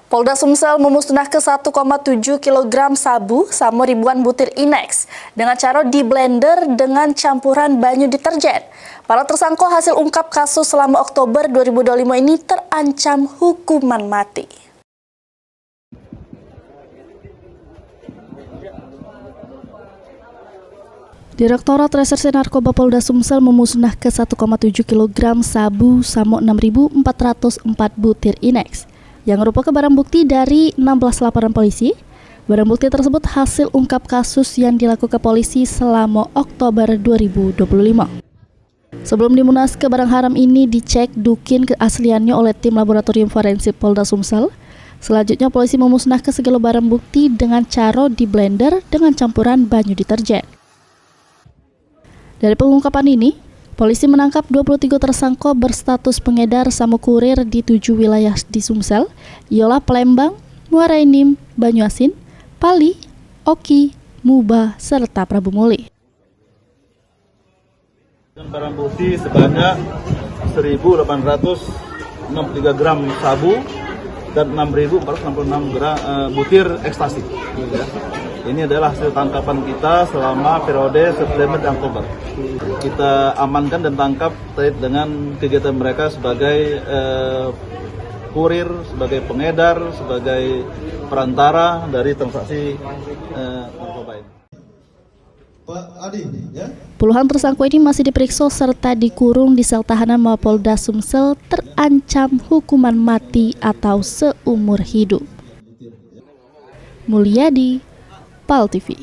Polda Sumsel memusnahkan 1,7 kg sabu sama ribuan butir Inex dengan cara di blender dengan campuran banyu deterjen. Para tersangka hasil ungkap kasus selama Oktober 2025 ini terancam hukuman mati. Direktorat Reserse Narkoba Polda Sumsel memusnahkan 1,7 kg sabu sama 6.404 butir Inex yang merupakan barang bukti dari 16 laporan polisi. Barang bukti tersebut hasil ungkap kasus yang dilakukan polisi selama Oktober 2025. Sebelum dimunas ke barang haram ini dicek dukin keasliannya oleh tim laboratorium forensik Polda Sumsel. Selanjutnya polisi memusnahkan segala barang bukti dengan cara di blender dengan campuran banyu deterjen. Dari pengungkapan ini, polisi menangkap 23 tersangka berstatus pengedar sama kurir di 7 wilayah di Sumsel, ialah Palembang, Muara Enim, Banyuasin, Pali, Oki, Muba, serta Prabu Muli. Barang bukti sebanyak 1.863 gram sabu dan 6.466 butir ekstasi. Ini adalah hasil tangkapan kita selama periode September dan Oktober. Kita amankan dan tangkap terkait dengan kegiatan mereka sebagai kurir, sebagai pengedar, sebagai perantara dari transaksi narkoba ini. Puluhan tersangka ini masih diperiksa serta dikurung di sel tahanan Mapolda Sumsel terancam hukuman mati atau seumur hidup. Mulyadi, PAL TV.